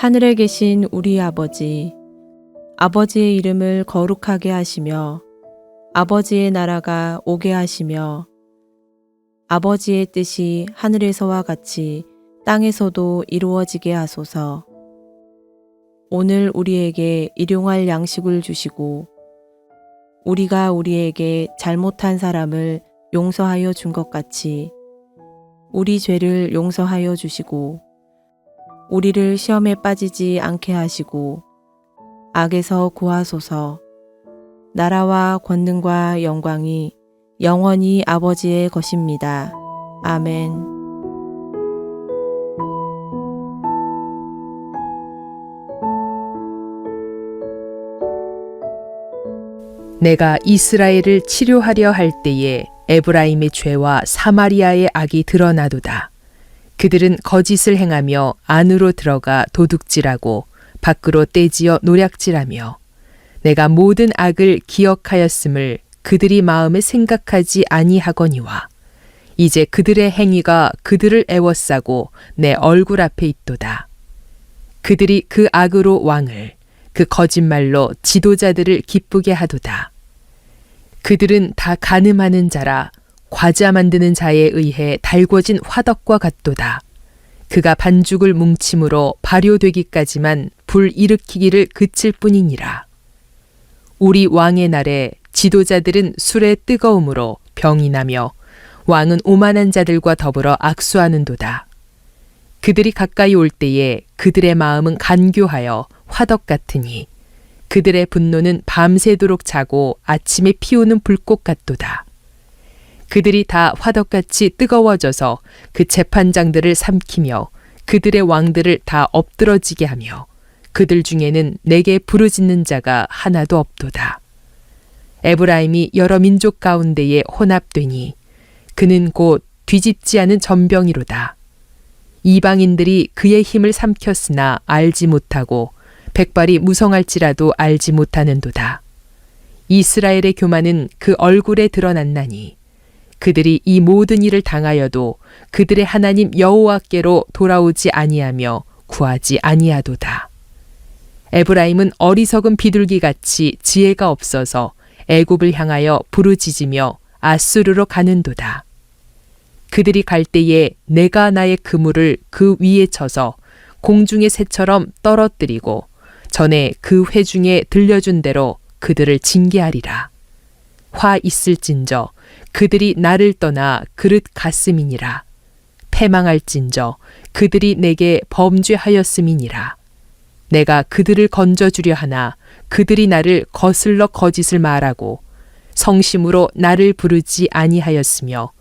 하늘에 계신 우리 아버지, 아버지의 이름을 거룩하게 하시며 아버지의 나라가 오게 하시며 아버지의 뜻이 하늘에서와 같이 땅에서도 이루어지게 하소서. 오늘 우리에게 일용할 양식을 주시고 우리가 우리에게 잘못한 사람을 용서하여 준 것 같이 우리 죄를 용서하여 주시고 우리를 시험에 빠지지 않게 하시고 악에서 구하소서. 나라와 권능과 영광이 영원히 아버지의 것입니다. 아멘. 내가 이스라엘을 치료하려 할 때에 에브라임의 죄와 사마리아의 악이 드러나도다. 그들은 거짓을 행하며 안으로 들어가 도둑질하고 밖으로 떼지어 노략질하며 내가 모든 악을 기억하였음을 그들이 마음에 생각하지 아니하거니와 이제 그들의 행위가 그들을 애워싸고 내 얼굴 앞에 있도다. 그들이 그 악으로 왕을 그 거짓말로 지도자들을 기쁘게 하도다. 그들은 다 간음하는 자라 과자 만드는 자에 의해 달궈진 화덕과 같도다. 그가 반죽을 뭉침으로 발효되기까지만 불 일으키기를 그칠 뿐이니라. 우리 왕의 날에 지도자들은 술의 뜨거움으로 병이 나며 왕은 오만한 자들과 더불어 악수하는도다. 그들이 가까이 올 때에 그들의 마음은 간교하여 화덕 같으니 그들의 분노는 밤새도록 자고 아침에 피우는 불꽃 같도다. 그들이 다 화덕같이 뜨거워져서 그 재판장들을 삼키며 그들의 왕들을 다 엎드러지게 하며 그들 중에는 내게 부르짖는 자가 하나도 없도다. 에브라임이 여러 민족 가운데에 혼합되니 그는 곧 뒤집지 않은 전병이로다. 이방인들이 그의 힘을 삼켰으나 알지 못하고 백발이 무성할지라도 알지 못하는도다. 이스라엘의 교만은 그 얼굴에 드러났나니 그들이 이 모든 일을 당하여도 그들의 하나님 여호와께로 돌아오지 아니하며 구하지 아니하도다. 에브라임은 어리석은 비둘기같이 지혜가 없어서 애굽을 향하여 부르짖으며 아수르로 가는도다. 그들이 갈 때에 내가 나의 그물을 그 위에 쳐서 공중의 새처럼 떨어뜨리고 전에 그 회중에 들려준 대로 그들을 징계하리라. 화 있을진저 그들이 나를 떠나 그릇 갔음이니라. 패망할진저 그들이 내게 범죄하였음이니라. 내가 그들을 건져주려 하나 그들이 나를 거슬러 거짓을 말하고 성심으로 나를 부르지 아니하였으며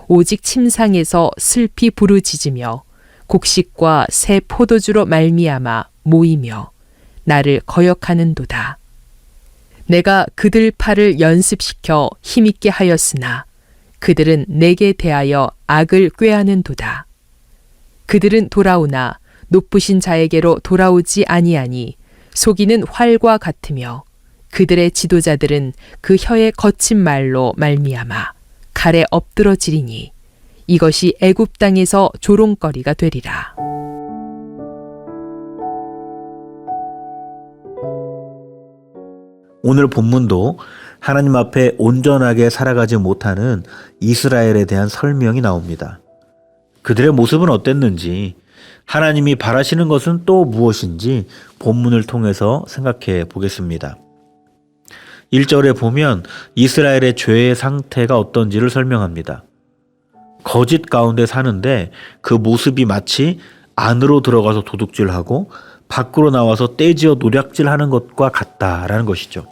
오직 침상에서 슬피 부르짖으며 곡식과 새 포도주로 말미암아 모이며 나를 거역하는도다. 내가 그들 팔을 연습시켜 힘있게 하였으나 그들은 내게 대하여 악을 꾀하는도다. 그들은 돌아오나 높으신 자에게로 돌아오지 아니하니 속이는 활과 같으며 그들의 지도자들은 그 혀의 거친 말로 말미암아 칼에 엎드러지리니 이것이 애굽 땅에서 조롱거리가 되리라. 오늘 본문도 하나님 앞에 온전하게 살아가지 못하는 이스라엘에 대한 설명이 나옵니다. 그들의 모습은 어땠는지, 하나님이 바라시는 것은 또 무엇인지 본문을 통해서 생각해 보겠습니다. 1절에 보면 이스라엘의 죄의 상태가 어떤지를 설명합니다. 거짓 가운데 사는데 그 모습이 마치 안으로 들어가서 도둑질하고 밖으로 나와서 떼지어 노략질하는 것과 같다라는 것이죠.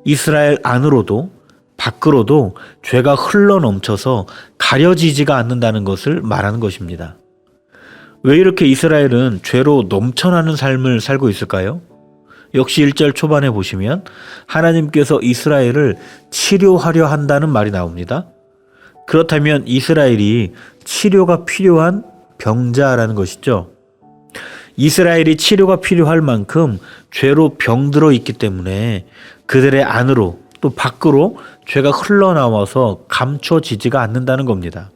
이스라엘 안으로도 밖으로도 죄가 흘러넘쳐서 가려지지가 않는다는 것을 말하는 것입니다. 왜 이렇게 이스라엘은 죄로 넘쳐나는 삶을 살고 있을까요? 역시 1절 초반에 보시면 하나님께서 이스라엘을 치료하려 한다는 말이 나옵니다. 그렇다면 이스라엘이 치료가 필요한 병자라는 것이죠. 이스라엘이 치료가 필요할 만큼 죄로 병들어 있기 때문에 그들의 안으로 또 밖으로 죄가 흘러나와서 감춰지지가 않는다는 겁니다.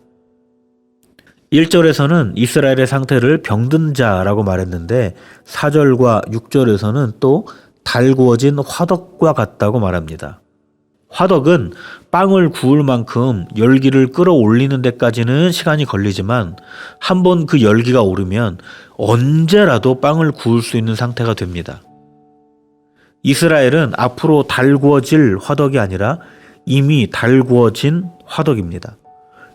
1절에서는 이스라엘의 상태를 병든 자라고 말했는데 4절과 6절에서는 또 달구어진 화덕과 같다고 말합니다. 화덕은 빵을 구울 만큼 열기를 끌어올리는 데까지는 시간이 걸리지만 한번 그 열기가 오르면 언제라도 빵을 구울 수 있는 상태가 됩니다. 이스라엘은 앞으로 달구어질 화덕이 아니라 이미 달구어진 화덕입니다.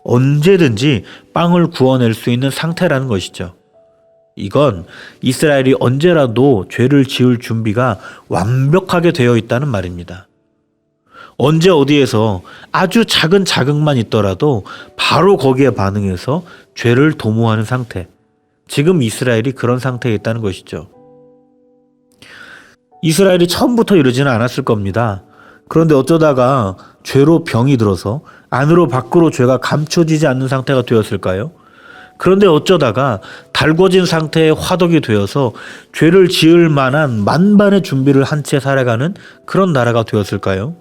언제든지 빵을 구워낼 수 있는 상태라는 것이죠. 이건 이스라엘이 언제라도 죄를 지을 준비가 완벽하게 되어 있다는 말입니다. 언제 어디에서 아주 작은 자극만 있더라도 바로 거기에 반응해서 죄를 도모하는 상태. 지금 이스라엘이 그런 상태에 있다는 것이죠. 이스라엘이 처음부터 이러지는 않았을 겁니다. 그런데 어쩌다가 죄로 병이 들어서 안으로 밖으로 죄가 감춰지지 않는 상태가 되었을까요? 그런데 어쩌다가 달궈진 상태의 화덕이 되어서 죄를 지을 만한 만반의 준비를 한 채 살아가는 그런 나라가 되었을까요?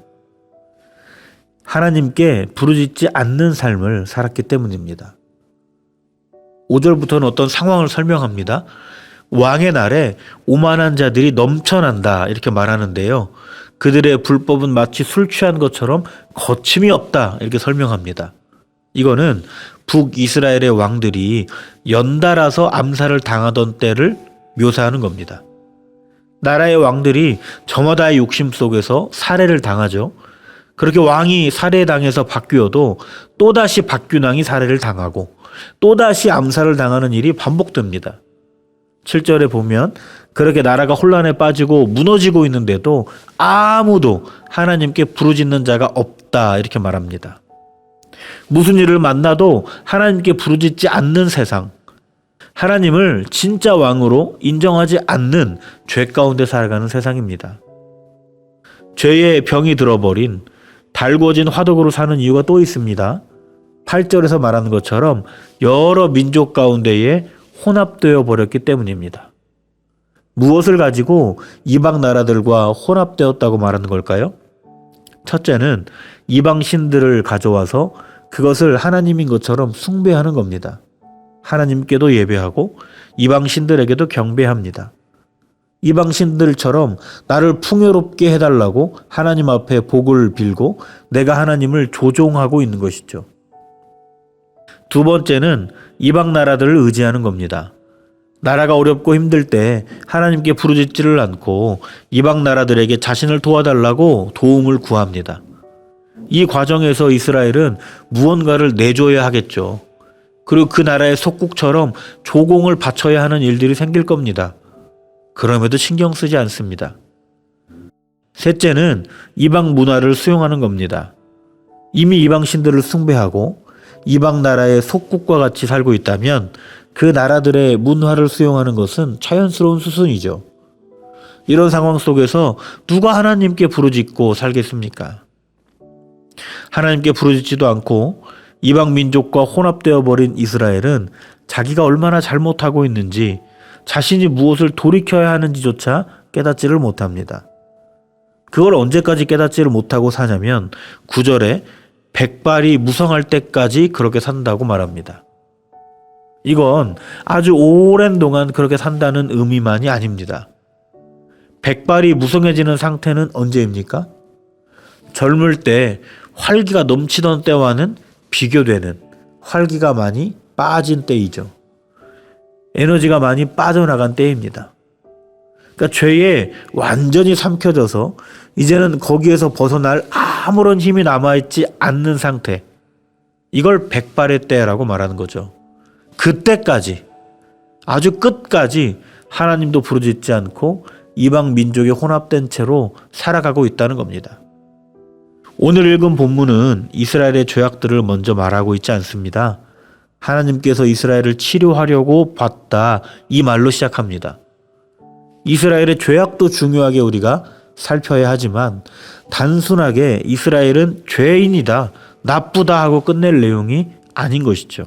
하나님께 부르짖지 않는 삶을 살았기 때문입니다. 5절부터는 어떤 상황을 설명합니다. 왕의 날에 오만한 자들이 넘쳐난다 이렇게 말하는데요. 그들의 불법은 마치 술 취한 것처럼 거침이 없다 이렇게 설명합니다. 이거는 북이스라엘의 왕들이 연달아서 암살을 당하던 때를 묘사하는 겁니다. 나라의 왕들이 저마다의 욕심 속에서 살해를 당하죠. 그렇게 왕이 살해당해서 바뀌어도 또다시 박균왕이 살해를 당하고 또다시 암살을 당하는 일이 반복됩니다. 7절에 보면 그렇게 나라가 혼란에 빠지고 무너지고 있는데도 아무도 하나님께 부르짖는 자가 없다 이렇게 말합니다. 무슨 일을 만나도 하나님께 부르짖지 않는 세상, 하나님을 진짜 왕으로 인정하지 않는 죄 가운데 살아가는 세상입니다. 죄의 병이 들어버린 달궈진 화덕으로 사는 이유가 또 있습니다. 8절에서 말하는 것처럼 여러 민족 가운데에 혼합되어 버렸기 때문입니다. 무엇을 가지고 이방 나라들과 혼합되었다고 말하는 걸까요? 첫째는 이방 신들을 가져와서 그것을 하나님인 것처럼 숭배하는 겁니다. 하나님께도 예배하고 이방 신들에게도 경배합니다. 이방 신들처럼 나를 풍요롭게 해달라고 하나님 앞에 복을 빌고 내가 하나님을 조종하고 있는 것이죠. 두 번째는 이방 나라들을 의지하는 겁니다. 나라가 어렵고 힘들 때 하나님께 부르짖지를 않고 이방 나라들에게 자신을 도와달라고 도움을 구합니다. 이 과정에서 이스라엘은 무언가를 내줘야 하겠죠. 그리고 그 나라의 속국처럼 조공을 바쳐야 하는 일들이 생길 겁니다. 그럼에도 신경 쓰지 않습니다. 셋째는 이방 문화를 수용하는 겁니다. 이미 이방 신들을 숭배하고 이방 나라의 속국과 같이 살고 있다면 그 나라들의 문화를 수용하는 것은 자연스러운 수순이죠. 이런 상황 속에서 누가 하나님께 부르짖고 살겠습니까? 하나님께 부르짖지도 않고 이방 민족과 혼합되어 버린 이스라엘은 자기가 얼마나 잘못하고 있는지 자신이 무엇을 돌이켜야 하는지조차 깨닫지를 못합니다. 그걸 언제까지 깨닫지를 못하고 사냐면 9절에 백발이 무성할 때까지 그렇게 산다고 말합니다. 이건 아주 오랜 동안 그렇게 산다는 의미만이 아닙니다. 백발이 무성해지는 상태는 언제입니까? 젊을 때 활기가 넘치던 때와는 비교되는 활기가 많이 빠진 때이죠. 에너지가 많이 빠져나간 때입니다. 그러니까 죄에 완전히 삼켜져서 이제는 거기에서 벗어날 아무런 힘이 남아있지 않는 상태. 이걸 백발의 때라고 말하는 거죠. 그때까지 아주 끝까지 하나님도 부르짖지 않고 이방 민족에 혼합된 채로 살아가고 있다는 겁니다. 오늘 읽은 본문은 이스라엘의 죄악들을 먼저 말하고 있지 않습니다. 하나님께서 이스라엘을 치료하려고 봤다 이 말로 시작합니다. 이스라엘의 죄악도 중요하게 우리가 살펴야 하지만 단순하게 이스라엘은 죄인이다, 나쁘다 하고 끝낼 내용이 아닌 것이죠.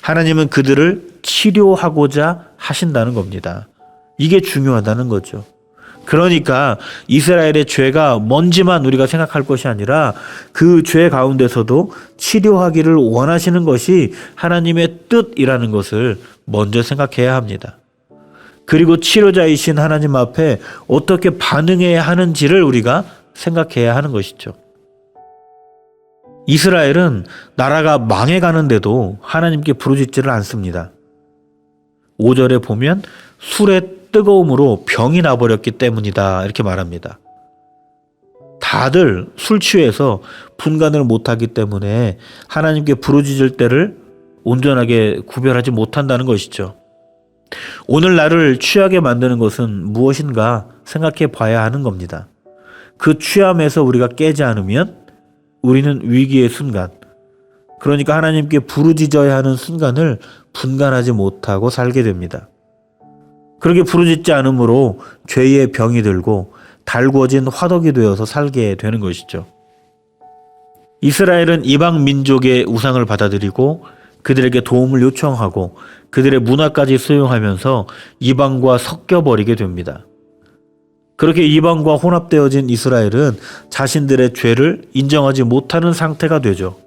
하나님은 그들을 치료하고자 하신다는 겁니다. 이게 중요하다는 거죠. 그러니까 이스라엘의 죄가 뭔지만 우리가 생각할 것이 아니라 그 죄 가운데서도 치료하기를 원하시는 것이 하나님의 뜻이라는 것을 먼저 생각해야 합니다. 그리고 치료자이신 하나님 앞에 어떻게 반응해야 하는지를 우리가 생각해야 하는 것이죠. 이스라엘은 나라가 망해가는데도 하나님께 부르짖지를 않습니다. 5절에 보면 술의 뜨거움으로 병이 나버렸기 때문이다 이렇게 말합니다. 다들 술 취해서 분간을 못하기 때문에 하나님께 부르짖을 때를 온전하게 구별하지 못한다는 것이죠. 오늘 나를 취하게 만드는 것은 무엇인가 생각해 봐야 하는 겁니다. 그 취함에서 우리가 깨지 않으면 우리는 위기의 순간, 그러니까 하나님께 부르짖어야 하는 순간을 분간하지 못하고 살게 됩니다. 그렇게 부르짖지 않으므로 죄의 병이 들고 달구어진 화덕이 되어서 살게 되는 것이죠. 이스라엘은 이방 민족의 우상을 받아들이고 그들에게 도움을 요청하고 그들의 문화까지 수용하면서 이방과 섞여버리게 됩니다. 그렇게 이방과 혼합되어진 이스라엘은 자신들의 죄를 인정하지 못하는 상태가 되죠.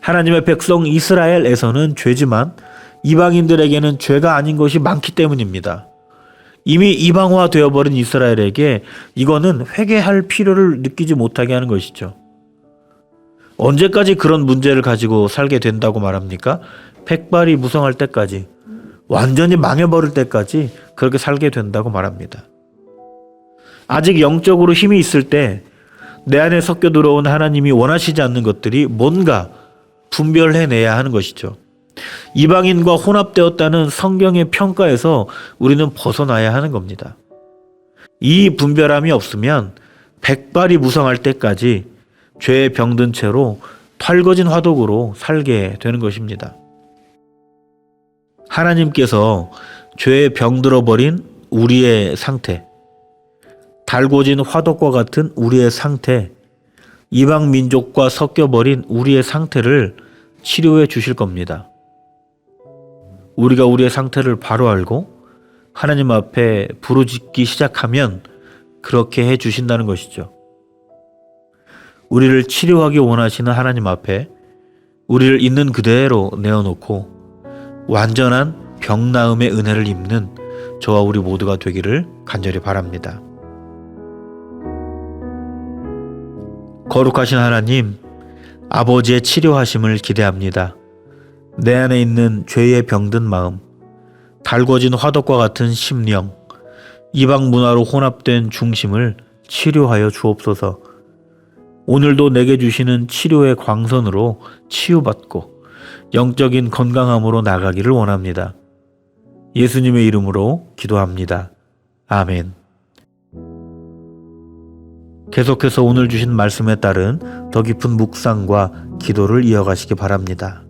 하나님의 백성 이스라엘에서는 죄지만 이방인들에게는 죄가 아닌 것이 많기 때문입니다. 이미 이방화 되어버린 이스라엘에게 이거는 회개할 필요를 느끼지 못하게 하는 것이죠. 언제까지 그런 문제를 가지고 살게 된다고 말합니까? 백발이 무성할 때까지, 완전히 망해버릴 때까지 그렇게 살게 된다고 말합니다. 아직 영적으로 힘이 있을 때 내 안에 섞여 들어온 하나님이 원하시지 않는 것들이 뭔가 분별해내야 하는 것이죠. 이방인과 혼합되었다는 성경의 평가에서 우리는 벗어나야 하는 겁니다. 이 분별함이 없으면 백발이 무성할 때까지 죄에 병든 채로 털거진 화독으로 살게 되는 것입니다. 하나님께서 죄에 병들어버린 우리의 상태, 달궈진 화독과 같은 우리의 상태, 이방 민족과 섞여버린 우리의 상태를 치료해 주실 겁니다. 우리가 우리의 상태를 바로 알고 하나님 앞에 부르짖기 시작하면 그렇게 해 주신다는 것이죠. 우리를 치료하기 원하시는 하나님 앞에 우리를 있는 그대로 내어놓고 완전한 병나음의 은혜를 입는 저와 우리 모두가 되기를 간절히 바랍니다. 거룩하신 하나님, 아버지의 치료하심을 기대합니다. 내 안에 있는 죄에 병든 마음, 달궈진 화덕과 같은 심령, 이방 문화로 혼합된 중심을 치료하여 주옵소서. 오늘도 내게 주시는 치료의 광선으로 치유받고 영적인 건강함으로 나가기를 원합니다. 예수님의 이름으로 기도합니다. 아멘. 계속해서 오늘 주신 말씀에 따른 더 깊은 묵상과 기도를 이어가시기 바랍니다.